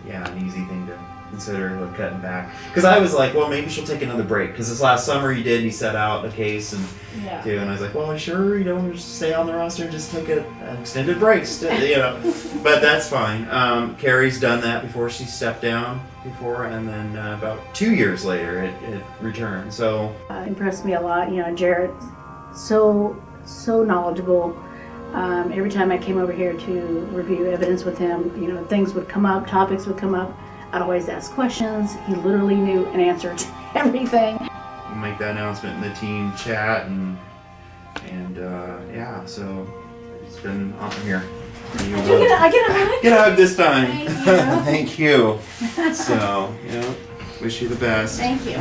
an easy thing to consider cutting back. Because I was like, well, maybe she'll take another break. Because this last summer you set out a case and I was like, well, sure, just stay on the roster and just take an extended break, But that's fine. Carrie's done that before she stepped down before, and then about 2 years later it returned. So Impressed me a lot. Jared, so knowledgeable. Every time I came over here to review evidence with him, things would come up, topics would come up. I'd always ask questions. He literally knew an answer to everything. We'll make that announcement in the team chat, and so it's been awesome here. I get a hug? Get a hug this time. Thank you. Thank you. So, wish you the best. Thank you.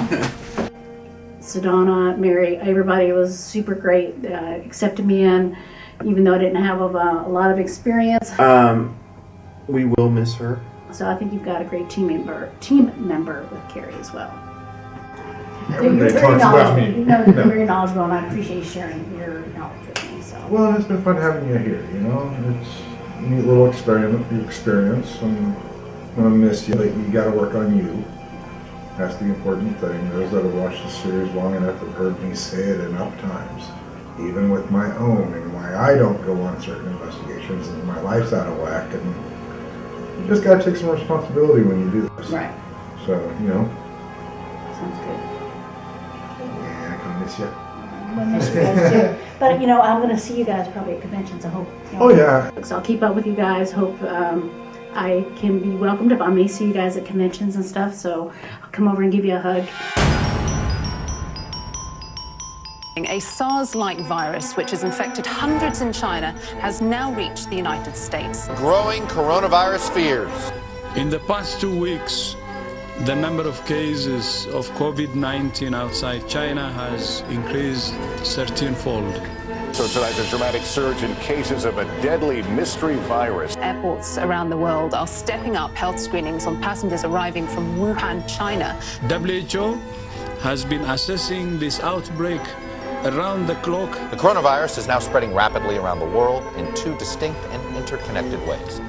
Sedona, Mary, everybody was super great, accepted me in, even though I didn't have a lot of experience. We will miss her. So I think you've got a great team member with Carrie as well. Everybody talks about me. You're very knowledgeable, and I appreciate you sharing your knowledge with me. So. Well, it's been fun having you here. It's a neat little experience, and I'm gonna miss you. You got to work on you. That's the important thing. Those that have watched the series long enough have heard me say it enough times, even with my own, and why I don't go on certain investigations, and my life's out of whack, and you just gotta take some responsibility when you do this. Right. So, Sounds good. Yeah, I can miss you. We'll miss you guys too. But I'm gonna see you guys probably at conventions. I hope. Oh yeah. So I'll keep up with you guys. Hope I can be welcomed up. I may see you guys at conventions and stuff. So I'll come over and give you a hug. A SARS-like virus, which has infected hundreds in China, has now reached the United States. Growing coronavirus fears. In the past 2 weeks, the number of cases of COVID-19 outside China has increased 13-fold. So tonight, the dramatic surge in cases of a deadly mystery virus. Airports around the world are stepping up health screenings on passengers arriving from Wuhan, China. WHO has been assessing this outbreak around the clock. The coronavirus is now spreading rapidly around the world in 2 distinct and interconnected ways.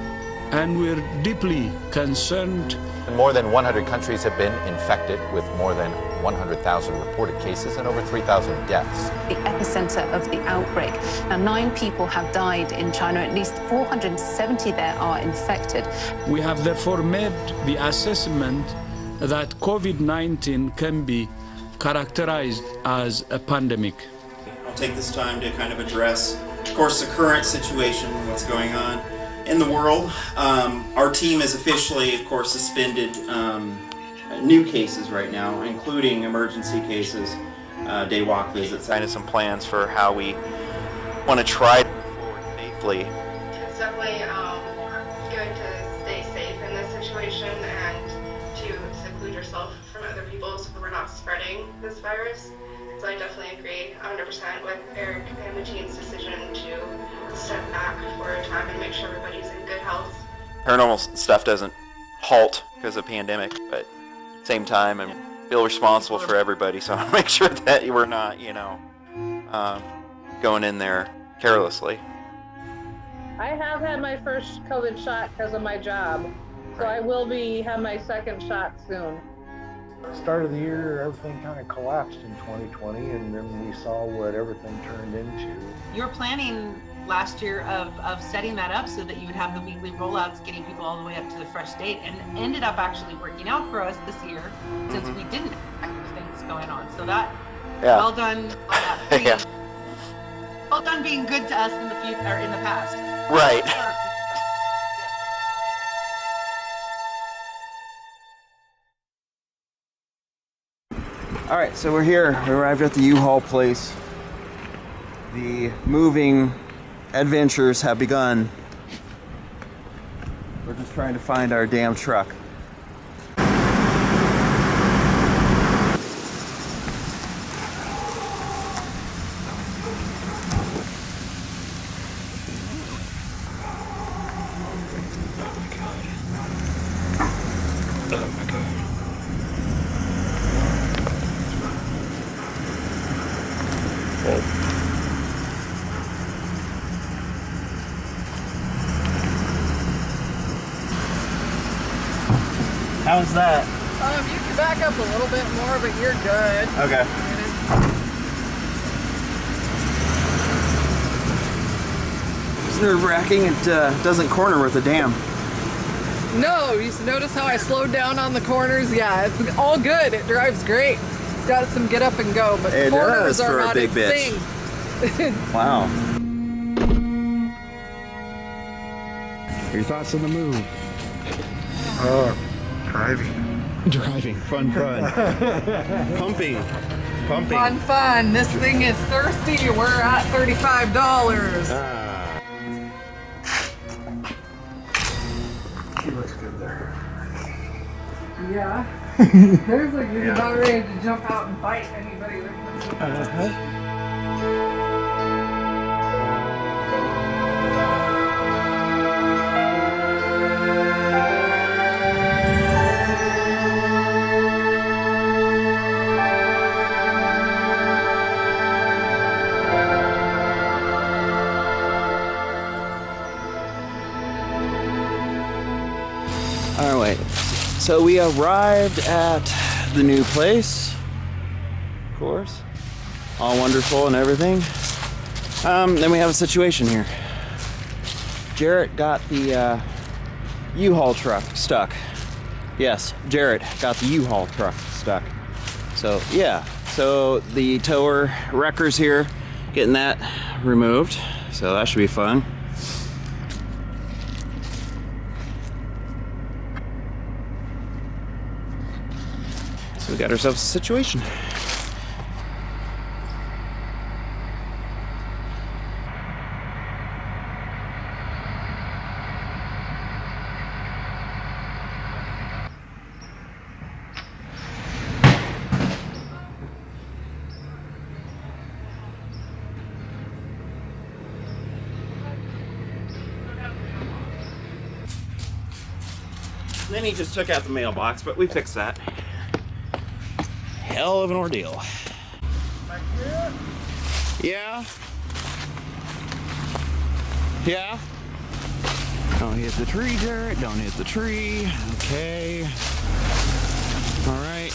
And we're deeply concerned. More than 100 countries have been infected, with more than 100,000 reported cases and over 3,000 deaths. The epicenter of the outbreak. Now, 9 people have died in China. At least 470 there are infected. We have therefore made the assessment that COVID-19 can be characterized as a pandemic. I'll take this time to kind of address, of course, the current situation, what's going on in the world. Our team is officially, of course, suspended new cases right now, including emergency cases, day walk visits. Kind of some plans for how we want to try to move forward safely. It's definitely good to stay safe in this situation and to seclude yourself from other people so we're not spreading this virus. So I definitely agree 100% with Eric and the team's decision to step back for a time and make sure everybody's in good health. Paranormal stuff doesn't halt because of pandemic, but at the same time, I feel responsible for everybody, so I make sure that we're not, going in there carelessly. I have had my first COVID shot because of my job, so I will have my second shot soon. Start of the year, everything kind of collapsed in 2020, and then we saw what everything turned into. You were planning last year of setting that up so that you would have the weekly rollouts, getting people all the way up to the fresh date, and ended up actually working out for us this year since we didn't have things going on. So that, well done on that. Well done being good to us in the future or in the past. Right. All right, so we're here. We arrived at the U-Haul place. The moving adventures have begun. We're just trying to find our damn truck. How's that? You can back up a little bit more, but you're good. Okay. It's nerve-wracking. It doesn't corner with a dam. No, you notice how I slowed down on the corners? Yeah, it's all good. It drives great. It's got some get up and go, but It corners does are for a not big its bitch. thing. Wow. Your thoughts on the move? Driving. Fun. Pumping. Fun. This thing is thirsty. We're at $35. She looks good there. Yeah. There's like you're about ready to jump out and bite anybody that comes Alright, so we arrived at the new place, of course, all wonderful and everything. Then we have a situation here. Jarrett got the U-Haul truck stuck. Yes, Jarrett got the U-Haul truck stuck. So yeah, so the tower wrecker's here, getting that removed, so that should be fun. We got ourselves a situation. Then he just took out the mailbox, but we fixed that. Hell of an ordeal. Yeah. Yeah. Don't hit the tree, Jarrett. Don't hit the tree. Okay. All right.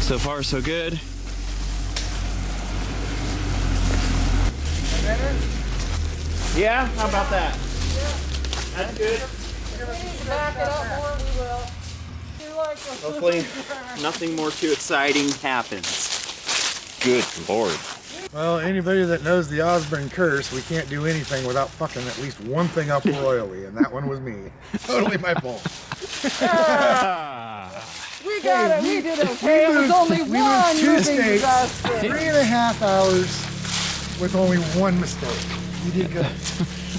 So far, so good. better? Yeah? How about that? That's good. Back it up more, we will. Hopefully nothing more too exciting happens. Good Lord. Well, anybody that knows the Osborne curse, we can't do anything without fucking at least one thing up royally, and that one was me. Totally my fault. We got it. We did okay. It was only we one moved 2 moving states, disaster. 3.5 hours with only one mistake. You did good.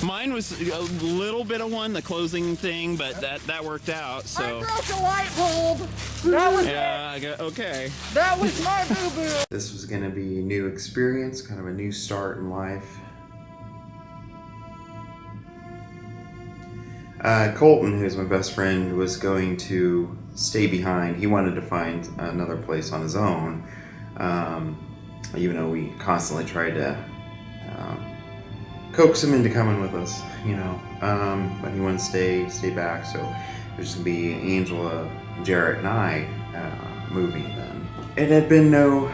Mine was a little bit of one, the closing thing, but that worked out. So. I broke a light bulb. That was it. Okay. That was my boo-boo. This was going to be a new experience, kind of a new start in life. Colton, who's my best friend, was going to stay behind. He wanted to find another place on his own, even though we constantly tried to coax him into coming with us, you know. But he wanted to stay back, so it was just going to be Angela, Jarrett, and I movie then. It had been no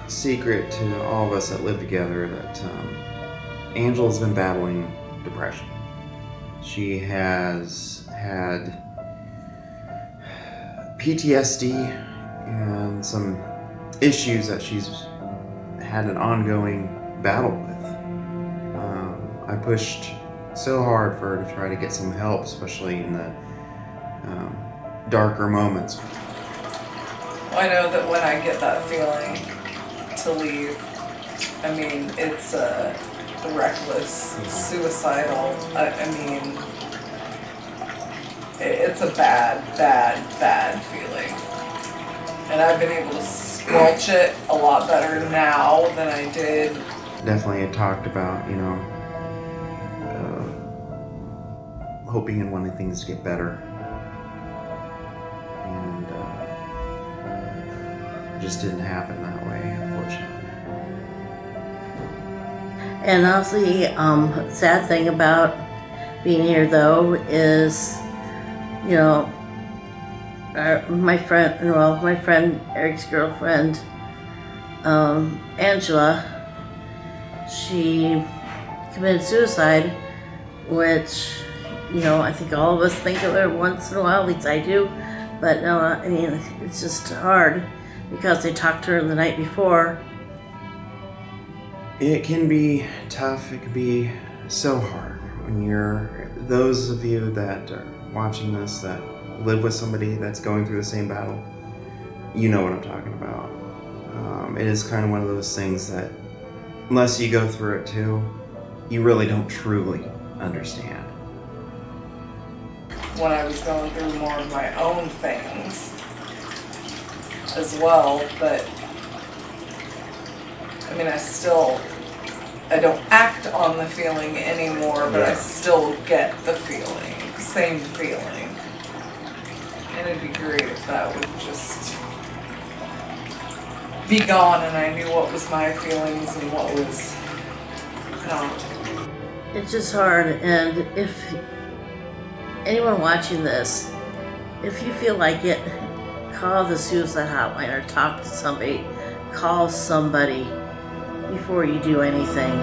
secret to all of us that lived together that Angela's been battling depression. She has had PTSD and some issues that she's had an ongoing battle with. I pushed so hard for her to try to get some help, especially in the darker moments. I know that when I get that feeling to leave, I mean, it's reckless, suicidal. I mean, it's a bad feeling. And I've been able to squelch it a lot better now than I did. Definitely had talked about, hoping and wanting things to get better. And it just didn't happen that way, unfortunately. And also the sad thing about being here, though, is, my friend Eric's girlfriend, Angela, she committed suicide, which, I think all of us think of it once in a while, at least I do. But no, I mean, it's just hard because they talked to her the night before. It can be tough. It can be so hard when those of you that are watching this that live with somebody that's going through the same battle, you know what I'm talking about. It is kind of one of those things that, unless you go through it too, you really don't truly understand. When I was going through more of my own things as well, but I mean, I don't act on the feeling anymore, but I still get the feeling, same feeling. And it'd be great if that would just be gone and I knew what was my feelings and what was not. It's just hard, and if anyone watching this, if you feel like it, call the suicide hotline or talk to somebody. Call somebody before you do anything.